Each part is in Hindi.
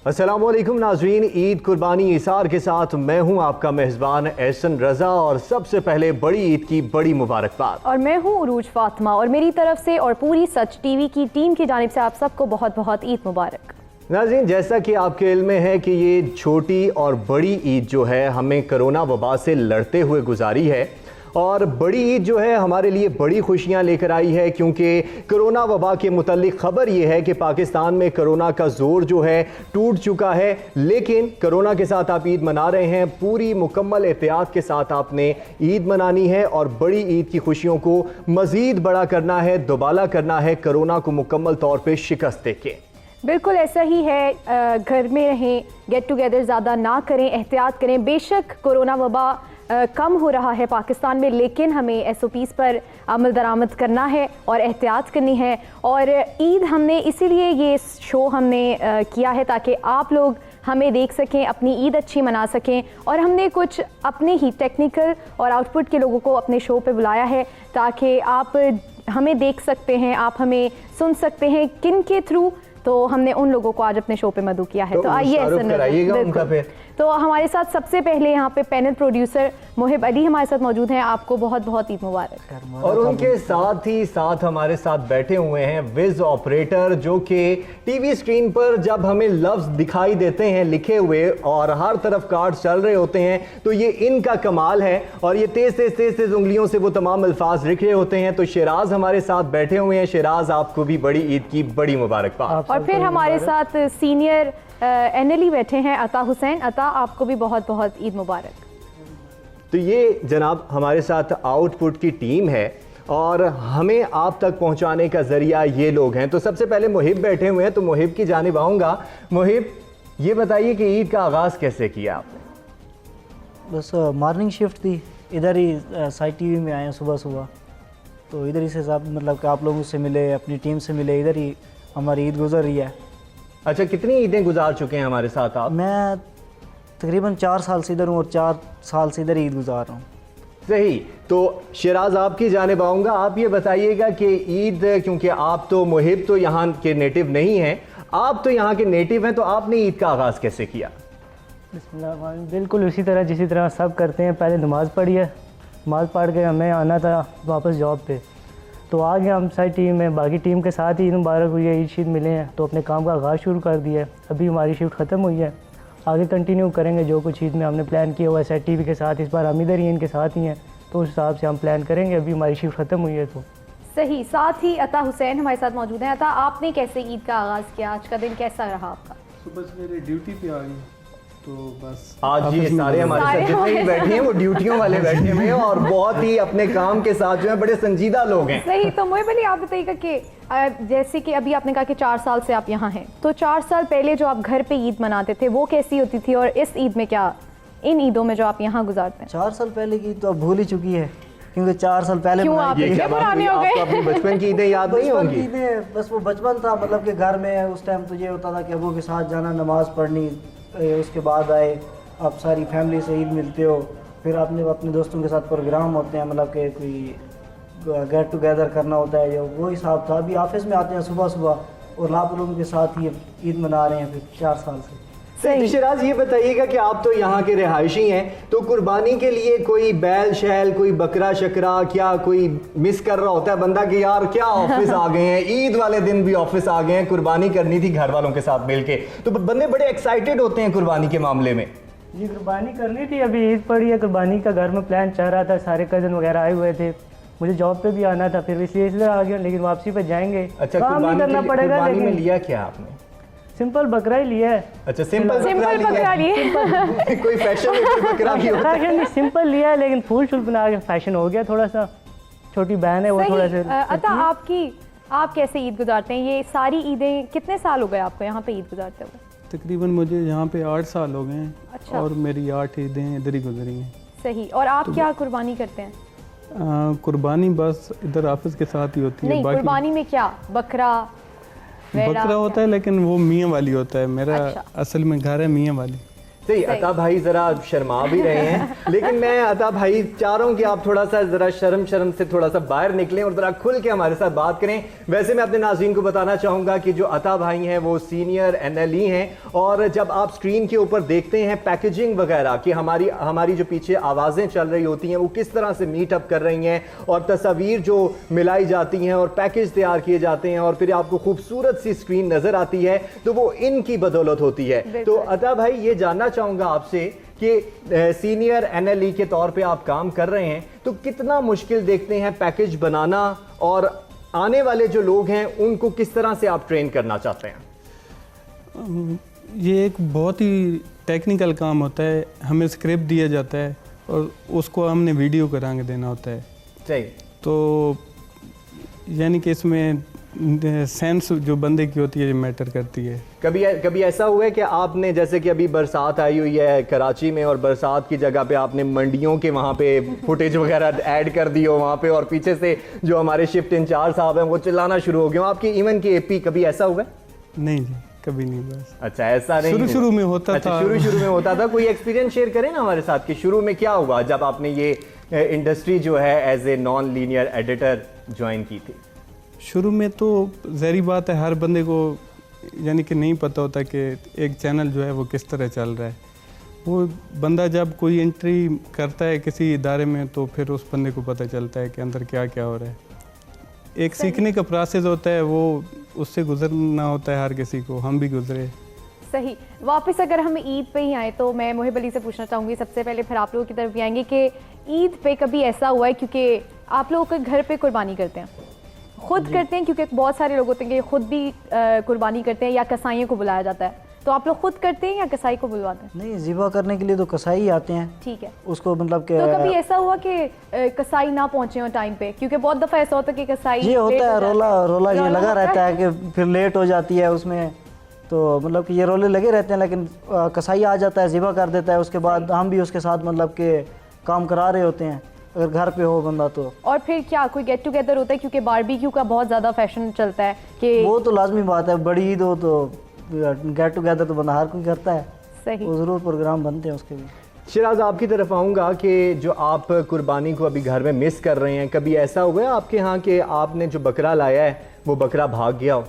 अस्सलामुअलैकुम नाजरीन, ईद कुर्बानी इसार के साथ मैं हूं आपका मेज़बान एहसन रज़ा और सबसे पहले बड़ी ईद की बड़ी मुबारकबाद। और मैं हूं उरूज फातिमा और मेरी तरफ से और पूरी सच टीवी की टीम की जानिब से आप सबको बहुत बहुत ईद मुबारक। नाज़रीन, जैसा कि आपके इल्म में है कि ये छोटी और बड़ी ईद जो है हमें कोरोना वबा से लड़ते हुए गुजारी है और बड़ी ईद जो है हमारे लिए बड़ी खुशियां लेकर आई है, क्योंकि कोरोना वबा के मुतालिक ख़बर ये है कि पाकिस्तान में कोरोना का जोर जो है टूट चुका है। लेकिन कोरोना के साथ आप ईद मना रहे हैं, पूरी मुकम्मल एहतियात के साथ आपने ईद मनानी है और बड़ी ईद की खुशियों को मज़ीद बड़ा करना है, दोबाला करना है, कोरोना को मुकम्मल तौर पर शिकस्त देके। बिल्कुल ऐसा ही है, घर में रहें, गेट टुगेदर ज़्यादा ना करें, एहतियात करें। बेशक कोरोना वबा कम हो रहा है पाकिस्तान में, लेकिन हमें SOPs पर अमल दरामद करना है और एहतियात करनी है। और ईद हमने इसीलिए ये शो हमने किया है ताकि आप लोग हमें देख सकें, अपनी ईद अच्छी मना सकें। और हमने कुछ अपने ही टेक्निकल और आउटपुट के लोगों को अपने शो पे बुलाया है ताकि आप हमें देख सकते हैं, आप हमें सुन सकते हैं। किन के थ्रू? तो हमने उन लोगों को आज अपने शो पे मदऊ किया है। तो आइए ऐसा तो हमारे साथ सबसे पहले यहाँ पे पैनल प्रोड्यूसर मोहिब अली हमारे साथ मौजूद हैं। आपको बहुत बहुत ईद मुबारक। और उनके साथ ही साथ हमारे साथ बैठे हुए हैं विज ऑपरेटर, जो कि टीवी स्क्रीन पर जब हमें लफ्ज दिखाई देते हैं लिखे हुए और हर तरफ कार्ड चल रहे होते हैं तो ये इनका कमाल है और ये तेज तेज तेज तेज उंगलियों से वो तमाम अल्फाज लिख रहे होते हैं। तो शिराज हमारे साथ बैठे हुए हैं। शिराज, आपको भी बड़ी ईद की बड़ी मुबारकबाद। और फिर हमारे साथ सीनियर NLE बैठे हैं अता हुसैन। अता, आपको भी बहुत बहुत ईद मुबारक। तो ये जनाब हमारे साथ आउटपुट की टीम है और हमें आप तक पहुंचाने का जरिया ये लोग हैं। तो सबसे पहले मुहिब बैठे हुए हैं, तो मुहिब की जानिब आऊँगा। मुहिब, ये बताइए कि ईद का आगाज़ कैसे किया आपने? बस मॉर्निंग शिफ्ट थी, इधर ही साइड TV में आए हैं सुबह सुबह, तो इधर ही से सब मतलब कि आप लोगों से मिले, अपनी टीम से मिले, इधर ही हमारी ईद गुजर रही है। अच्छा, कितनी ईदें गुजार चुके हैं हमारे साथ आप? मैं तकरीबन 4 साल से इधर हूँ और 4 साल से इधर ईद गुजार रहा हूँ। सही। तो शिराज, आपकी जानिब आऊँगा। आप ये बताइएगा कि ईद, क्योंकि आप तो मुहिब तो यहाँ के नेटिव नहीं हैं, आप तो यहाँ के नेटिव हैं, तो आपने ईद का आगाज़ कैसे किया? बिल्कुल उसी तरह जिसी तरह सब करते हैं। पहले नमाज़ पढ़ी है, नमाज़ पढ़ के हमें आना था वापस जॉब पे, तो आगे हम सारी टीम में बाकी टीम के साथ ईद मुबारक हुई है, ईद शीद मिले हैं, तो अपने काम का आगाज़ शुरू कर दिया है। अभी हमारी शिफ्ट ख़त्म हुई है, आगे कंटिन्यू करेंगे जो कुछ ईद में हमने प्लान किया हुआ है TV के साथ। इस बार हम इधर ही इनके साथ ही हैं, तो उस हिसाब से हम प्लान करेंगे। अभी हमारी शिफ्ट ख़त्म हुई है। तो सही। साथ ही अता हुसैन हमारे साथ मौजूद हैं। अता, आपने कैसे ईद का आगाज़ किया? आज का दिन कैसा रहा आपका? सुबह सवेरे ड्यूटी पे आ गई, तो बस आज ये सारे हमारे साथ जितने भी बैठे हैं वो ड्यूटियों वाले बैठे हुए हैं और बहुत ही अपने काम के साथ जो है बड़े संजीदा लोग हैं। सही। तो मोहिब अली, आप बताइएगा कि जैसे कि अभी आपने कहा कि 4 साल से आप यहाँ हैं, तो 4 साल पहले जो आप घर पे ईद मनाते थे वो कैसी होती थी और इस ईद में क्या, इन ईदों में जो आप यहाँ गुजारते हैं? 4 साल पहले की तो अब भूल ही चुकी है, क्योंकि 4 साल पहले क्यों आप इतने पुराने हो गए? अपने बचपन की ईदें याद नहीं बचपन की होंगी? ईदें, बस वो बचपन था, मतलब कि घर में उस टाइम तो ये होता था कि अबू के साथ जाना, नमाज़ पढ़नी, उसके बाद आए आप सारी फैमिली से ईद मिलते हो, फिर आपने अपने दोस्तों के साथ प्रोग्राम होते हैं, मतलब कि कोई गेट टुगेदर करना होता है, जो वो हिसाब था। अभी ऑफिस में आते हैं सुबह सुबह और आप लोगों के साथ ही ईद मना रहे हैं फिर 4 साल से। सही। शिराज, ये बताइएगा कि आप तो यहाँ के रिहायशी हैं, तो कुर्बानी के लिए कोई बैल शैल, कोई बकरा शकरा, क्या कोई मिस कर रहा होता है बंदा कि यार क्या ऑफिस आ गए हैं, ईद वाले दिन भी ऑफिस आ गए हैं, कुर्बानी करनी थी घर वालों के साथ मिलके, तो बंदे बड़े एक्साइटेड होते हैं कुर्बानी के मामले में? जी, कुर्बानी करनी थी, अभी ईद पड़ी है, कुर्बानी का घर में प्लान चल रहा था, सारे कज़न वगैरह आए हुए थे, मुझे जॉब पे भी आना था, फिर इसलिए आ गया, लेकिन वापसी पे जाएंगे। अच्छा, काम नहीं करना पड़ेगा। कुर्बानी में लेकिन लिया क्या आपने? सिंपल बकरा ही लिया है। अच्छा, सिंपल बकरा लिया। कोई फैशन बकरा भी होता है? फैशन सिंपल लिया है, लेकिन फूल शूल बना के फैशन हो गया थोड़ा सा। छोटी बहन है वो थोड़ा सा। अता, आप कैसे ईद गुजारते हैं? ये सारी ईदें, कितने साल हो गए आपको यहाँ पे ईद गुजारते हुए? तकरीबन मुझे यहाँ पे 8 साल हो गए हैं। अच्छा। और मेरी 8 ईदें इधर ही गुजरी हैं। सही। और आप क्या कुर्बानी करते हैं? कुर्बानी बस इधर ऑफिस के साथ ही होती है। नहीं, कुर्बानी में क्या, बकरा बकरा होता है, लेकिन वो मियाँ वाली होता है। मेरा अच्छा। असल में घर है मियाँ वाली। सही, अता भाई जरा शर्मा भी रहे हैं, लेकिन मैं अता भाई चाह रहा हूं कि आप थोड़ा सा जरा शर्म से थोड़ा सा बाहर निकलें और जरा खुल के हमारे साथ बात करें। वैसे मैं अपने नाज़रीन को बताना चाहूंगा कि जो अता भाई हैं वो सीनियर NLE हैं, और जब आप स्क्रीन के ऊपर देखते हैं पैकेजिंग वगैरह कि हमारी जो पीछे आवाज़ें चल रही होती हैं वो किस तरह से मीटअप कर रही हैं, और तस्वीर जो मिलाई जाती हैं और पैकेज तैयार किए जाते हैं और फिर आपको खूबसूरत सी स्क्रीन नजर आती है, तो वो इनकी बदौलत होती है। तो अता भाई ये जानना चाहूंगा आपसे कि सीनियर NLE के तौर पे आप काम कर रहे हैं, तो कितना मुश्किल देखते हैं पैकेज बनाना, और आने वाले जो लोग हैं उनको किस तरह से आप ट्रेन करना चाहते हैं? ये एक बहुत ही टेक्निकल काम होता है। हमें स्क्रिप्ट दिया जाता है और उसको हमने वीडियो करा के देना होता है। सही। तो यानी कि इसमें सेंस जो बंदे की होती है ये मैटर करती है। कभी ऐसा हुआ है कि आपने, जैसे कि अभी बरसात आई हुई है कराची में, और बरसात की जगह पे आपने मंडियों के वहाँ पे फुटेज वगैरह ऐड कर दी हो वहाँ पे, और पीछे से जो हमारे शिफ्ट इंचार्ज साहब हैं वो चिल्लाना शुरू हो गए हो आपकी इवन की AP, कभी ऐसा हुआ है? नहीं जी, कभी नहीं। बस अच्छा, ऐसा नहीं। शुरू में होता था। शुरू में होता था। कोई एक्सपीरियंस शेयर करें ना हमारे साथ कि शुरू में क्या हुआ जब आपने ये इंडस्ट्री जो है as a non linear editor join की थी? शुरू में तो ज़ाहिर बात है हर बंदे को यानी कि नहीं पता होता कि एक चैनल जो है वो किस तरह चल रहा है। वो बंदा जब कोई एंट्री करता है किसी इदारे में तो फिर उस बंदे को पता चलता है कि अंदर क्या क्या हो रहा है। एक सीखने का प्रोसेस होता है, वो उससे गुजरना होता है हर किसी को, हम भी गुजरे। सही। वापस अगर हम ईद पे ही आए तो मैं मोहिब अली से पूछना चाहूँगी सबसे पहले, फिर आप लोगों की तरफ भी आएंगे कि ईद पे कभी ऐसा हुआ है, क्योंकि आप लोग घर पे कुर्बानी करते हैं, खुद करते हैं, क्योंकि बहुत सारे लोग होते हैं कि खुद भी कुर्बानी करते हैं या कसाईयों को बुलाया जाता है, तो आप लोग खुद करते हैं या कसाई को बुलवाते हैं? नहीं, ज़िबा करने के लिए तो कसाई आते हैं। ठीक है। उसको मतलब कि तो कभी ऐसा हुआ कि कसाई ना पहुंचे हो टाइम पे? क्योंकि बहुत दफ़ा ऐसा होता है कि कसाई ये होता है, रोला ये लगा रहता है कि फिर लेट हो जाती है उसमें, तो मतलब कि ये रोले लगे रहते हैं, लेकिन कसाई आ जाता है, ज़िबा कर देता है, उसके बाद हम भी उसके साथ मतलब कि काम करा रहे होते हैं अगर घर पे हो बंदा तो। और फिर क्या कोई गेट टुगेदर होता है? क्योंकि बारबेक्यू का बहुत ज़्यादा फैशन चलता है कि वो तो लाजमी बात है, बड़ी ईद हो तो गेट टुगेदर तो बंदा हर कोई करता है। सही। वो ज़रूर प्रोग्राम बनते हैं उसके भी। शिराज, आपकी तरफ आऊँगा कि जो आप कुर्बानी को अभी घर में मिस कर रहे हैं, कभी ऐसा हुआ है आपके यहाँ कि आपने जो बकरा लाया है वो बकरा भाग गया हो?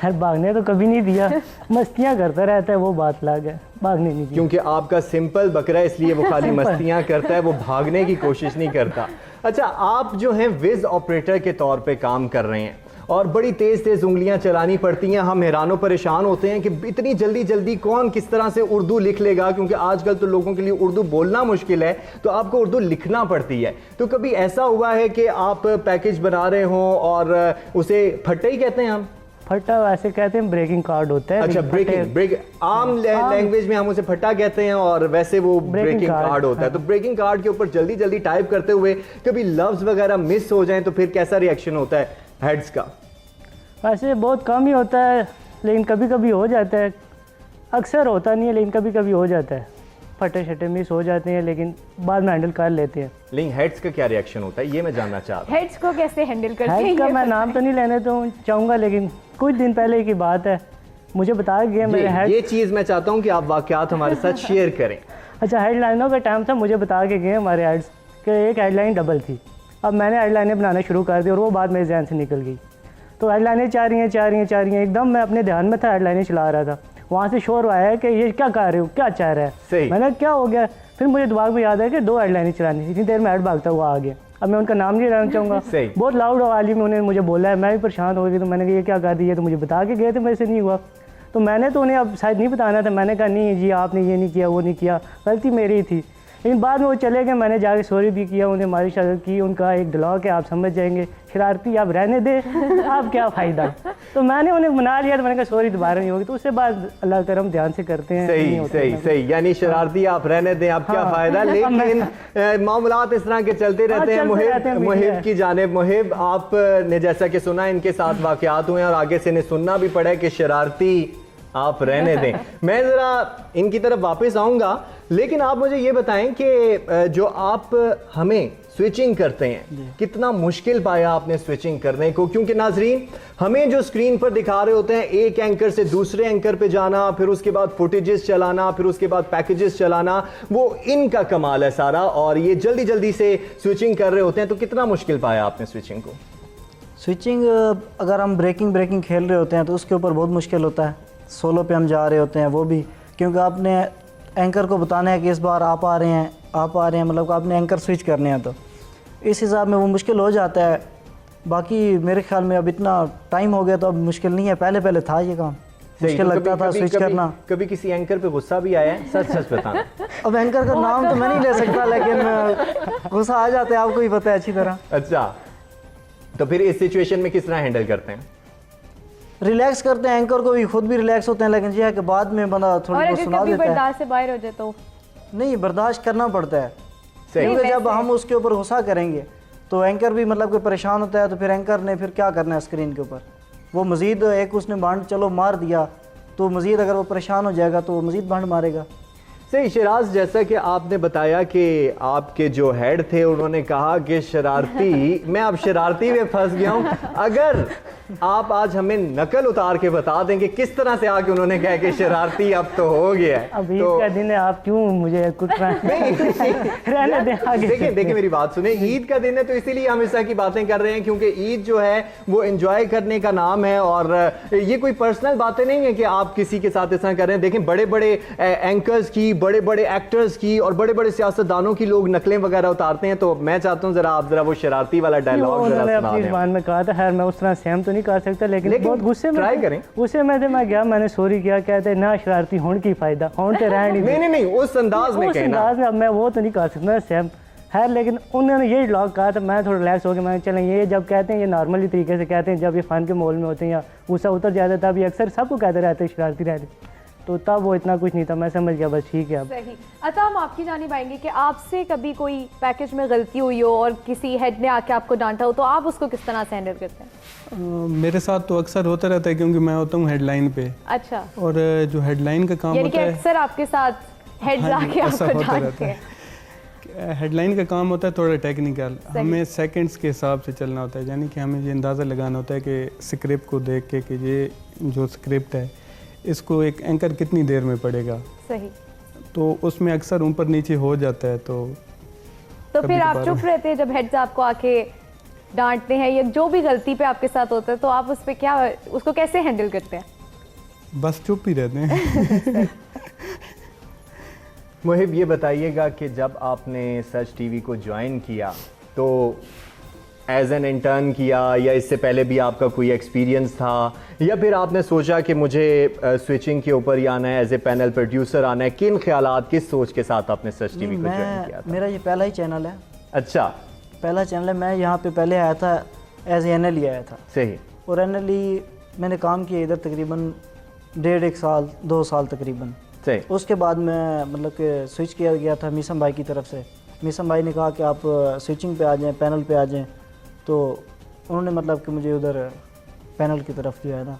हर भागने तो कभी नहीं दिया, मस्तियाँ करता रहता है, वो बात अलग है, भागने नहीं दिया। क्योंकि आपका सिंपल बकरा है इसलिए वो खाली मस्तियाँ करता है, वो भागने की कोशिश नहीं करता। अच्छा, आप जो हैं विज़ ऑपरेटर के तौर पे काम कर रहे हैं और बड़ी तेज़ उंगलियां चलानी पड़ती हैं। हम हैरानो परेशान होते हैं कि इतनी जल्दी कौन किस तरह से उर्दू लिख लेगा, क्योंकि आजकल तो लोगों के लिए उर्दू बोलना मुश्किल है, तो आपको उर्दू लिखना पड़ती है। तो कभी ऐसा हुआ है कि आप पैकेज बना रहे हों और उसे फट्टा ही कहते हैं हम? फट्टा वैसे कहते हैं, ब्रेकिंग कार्ड होता है। अच्छा, ब्रेक आम लैंग्वेज में हम उसे फट्टा कहते हैं और वैसे वो ब्रेकिंग कार्ड होता है। तो ब्रेकिंग कार्ड के ऊपर जल्दी टाइप करते हुए कभी लफ्ज वगैरह मिस हो जाएं तो फिर कैसा रिएक्शन होता है हेड्स का? वैसे बहुत कम ही होता है, लेकिन कभी कभी हो जाता है, अक्सर होता नहीं है लेकिन कभी कभी हो जाता है, फटे शटे मिस हो जाते हैं, लेकिन बाद में हैंडल कर लेते हैं। लेकिन हेड्स का क्या रिएक्शन होता है ये मैं जानना चाह रहा हूँ। हेड्स को कैसे हैंडल करते हैं? हेड्स का मैं नाम तो नहीं लेने तो चाहूँगा, लेकिन कुछ दिन पहले की बात है, मुझे बताया गया मेरे हेड, ये चीज़ मैं चाहता हूँ कि आप वाक़यात हमारे साथ शेयर करें। अच्छा, हेडलाइनों का टाइम था, मुझे बता के गए हमारे हेड्स कि एक हेडलाइन डबल थी। अब मैंने हेडलाइनें बनाना शुरू कर दी और वो बात मेरे जहन से निकल गई, तो हेडलाइनें चाह रही हैं, एकदम मैं अपने ध्यान में था, हेडलाइनें चला रहा था, वहाँ से शोर आया है कि ये क्या कर रहे हो, क्या चाह रहा है। मैंने क्या हो गया, फिर मुझे दिमाग में याद है कि 2 हेडलाइनें चलानी थी, इतनी देर में हेड भागता हुआ आ गया। अब मैं उनका नाम नहीं लेना चाहूँगा, बहुत लाउड आवाज़ में उन्होंने मुझे बोला है, मैं भी परेशान हो गई, तो मैंने कहा ये क्या कर दिया, तो मुझे बता के गए थे, मेरे से नहीं हुआ, तो मैंने तो उन्हें अब शायद नहीं बताना था, मैंने कहा नहीं जी आपने ये नहीं किया, वो नहीं किया, गलती मेरी थी। लेकिन बाद में वो चले गए, मैंने जाके सॉरी भी किया, उन्हें हमारी शर्त की, उनका एक डिलॉक है, आप समझ जाएंगे, शरारती आप रहने दे, आप क्या फ़ायदा। तो मैंने उन्हें मना लिया, तो मैंने कहा सॉरी दोबारा नहीं होगी, तो उससे बाद अल्लाह करम ध्यान से करते हैं। सही, यानी शरारती आप रहने दें, आप क्या फ़ायदा। लेकिन मामलात इस तरह के चलते रहते हैं। मुहिब की जानिब, मुहिब आपने जैसा कि सुना इनके साथ वाक़यात हुए और आगे से इन्हें सुनना भी पड़ा कि शरारती आप रहने दें। मैं ज़रा इनकी तरफ वापस आऊँगा, लेकिन आप मुझे ये बताएं कि जो आप हमें स्विचिंग करते हैं, कितना मुश्किल पाया आपने स्विचिंग करने को? क्योंकि नाजरीन, हमें जो स्क्रीन पर दिखा रहे होते हैं एक एंकर से दूसरे एंकर पे जाना, फिर उसके बाद फुटेजेस चलाना, फिर उसके बाद पैकेजेस चलाना, वो इनका कमाल है सारा, और ये जल्दी जल्दी से स्विचिंग कर रहे होते हैं। तो कितना मुश्किल पाया आपने स्विचिंग को? स्विचिंग अगर हम ब्रेकिंग खेल रहे होते हैं तो उसके ऊपर बहुत मुश्किल होता है। सोलो पे हम जा रहे होते हैं वो भी, क्योंकि आपने एंकर को बताना है कि इस बार आप आ रहे हैं मतलब कि आपने एंकर स्विच करने हैं, तो इस हिसाब में वो मुश्किल हो जाता है। बाकी मेरे ख्याल में अब इतना टाइम हो गया तो अब मुश्किल नहीं है, पहले था ये काम मुश्किल लगता था स्विच करना। कभी किसी एंकर पे गुस्सा भी आया है? सच बताना। अब एंकर का नाम तो मैं नहीं ले सकता, लेकिन गुस्सा आ जाता है, आपको ही पता है अच्छी तरह। अच्छा, तो फिर इस सिचुएशन में किस तरह हैंडल करते हैं? रिलैक्स करते हैं, एंकर को भी खुद भी रिलैक्स होते हैं, लेकिन यह है कि बाद में बंदा थोड़ी बहुत सुना देता है। बर्दाश्त से बाहर हो जाए तो नहीं, बर्दाश्त करना पड़ता है, क्योंकि जब हम उसके ऊपर गुस्सा करेंगे तो एंकर भी मतलब कि परेशान होता है, तो फिर एंकर ने फिर क्या करना है स्क्रीन के ऊपर, वो मज़ीद एक उसने बांड चलो मार दिया, तो मज़ीद अगर वो परेशान हो जाएगा तो वो मज़ीद बांड मारेगा। सही। शिराज, जैसा कि आपने बताया कि आपके जो हेड थे उन्होंने कहा कि शरारती, मैं अब शरारती में फंस गया हूँ, अगर आप आज हमें नकल उतार के बता दें कि किस तरह से आके उन्होंने कहा कि शरारती अब तो हो गया है। अब ईद तो का दिन है, आप क्यों मुझे कुछ रहने दें आगे। देखिए मेरी बात सुने, ईद का दिन है तो इसीलिए हम इस तरह की बातें कर रहे हैं, क्योंकि ईद जो है वो एंजॉय करने का नाम है, और ये कोई पर्सनल बातें नहीं है कि आप किसी के साथ इस तरह कर रहे हैं। देखें, बड़े बड़े एंकर्स की, बड़े बड़े एक्टर्स की और बड़े बड़े सियासतदानों की लोग नकलें वगैरह उतारते हैं, तो मैं चाहता हूँ आप जरा वो शरारती वाला डायलॉग उन्होंने अपनी जुबान में कहा था, खैर मैं उस तरह सहम तो नहीं कर सकता, लेकिन बहुत गुस्से में ट्राई करें। गुस्से में थे, मैं गया, मैंने सॉरी किया, कहते ना शरारती होने की फायदा, होने तो रह नहीं, उस अंदाज में कहना, अंदाज में अब मैं वो तो नहीं कर सकता सहम है, लेकिन उन्होंने यही लॉग कहा था, मैं थोड़ा रिलैक्स हो गया, मैं चलें ये जब कहते हैं ये नॉर्मली तरीके से कहते हैं, जब ये फ़न के माहौल में होते हैं या गुस्सा उतर जाता है तब ये अक्सर सबको कहते रहते हैं शरारती रहते, तो तब वो इतना कुछ नहीं था, मैं समझ गया बस ठीक है अब। सही। अच्छा, हम आपकी जानिब आएंगे कि आपसे कभी कोई पैकेज में गलती हुई हो और किसी हेड ने आके आपको डांटा हो, तो आप उसको किस तरह से हैंडल करते हैं? मेरे साथ तो अक्सर होता रहता है, क्योंकि मैं होता हूँ हेडलाइन पे। अच्छा, और जो हेडलाइन का काम यानी कि होता है, अक्सर आपके साथ हेड आके आपको डांटते हैं। हेडलाइन का काम होता है थोड़ा टेक्निकल, हमें सेकंड्स के हिसाब से चलना होता है, यानी कि हमें ये अंदाज़ा लगाना होता है कि स्क्रिप्ट को देख के कि ये जो स्क्रिप्ट है इसको एक एंकर कितनी देर में पढ़ेगा। सही। तो उसमें अक्सर ऊपर नीचे हो जाता है, तो फिर आप चुप रहते हैं जब हेड्स आपको आके डांटते हैं या जो भी गलती पे आपके साथ होता है, तो आप उस पे क्या, उसको कैसे हैंडल करते हैं? बस चुप ही रहते हैं। मुहिब, ये बताइएगा कि जब आपने सच टीवी को ज्वाइन किया तो एज एन इंटर्न किया, या इससे पहले भी आपका कोई एक्सपीरियंस था, या फिर आपने सोचा कि मुझे स्विचिंग के ऊपर ही आना है, एज ए पैनल प्रोड्यूसर आना है? किन ख्यालात, किस सोच के साथ आपने सच टीवी को ज्वाइन किया था? मेरा ये पहला ही चैनल है। अच्छा, पहला चैनल है। मैं यहाँ पे पहले आया था एज ए NLE आया था। सही। और NLE मैंने काम किया इधर तकरीबन 1.5 साल 2 साल तकरीबन। सही। उसके बाद मैं मतलब कि स्विच किया गया था मीसम भाई की तरफ से। मीसम भाई ने कहा कि आप स्विचिंग पे आ जाएं, पैनल पे आ जाएं, तो उन्होंने मतलब कि मुझे उधर पैनल की तरफ दिया है ना।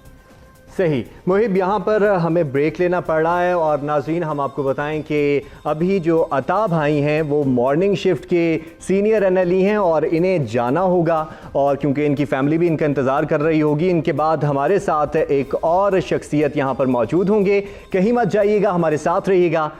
सही। मुहिब, यहाँ पर हमें ब्रेक लेना पड़ रहा है, और नाज़रीन हम आपको बताएं कि अभी जो अता भाई हैं वो मॉर्निंग शिफ्ट के सीनियर NLE हैं और इन्हें जाना होगा, और क्योंकि इनकी फैमिली भी इनका इंतज़ार कर रही होगी। इनके बाद हमारे साथ एक और शख्सियत यहाँ पर मौजूद होंगे, कहीं मत जाइएगा, हमारे साथ रहिएगा।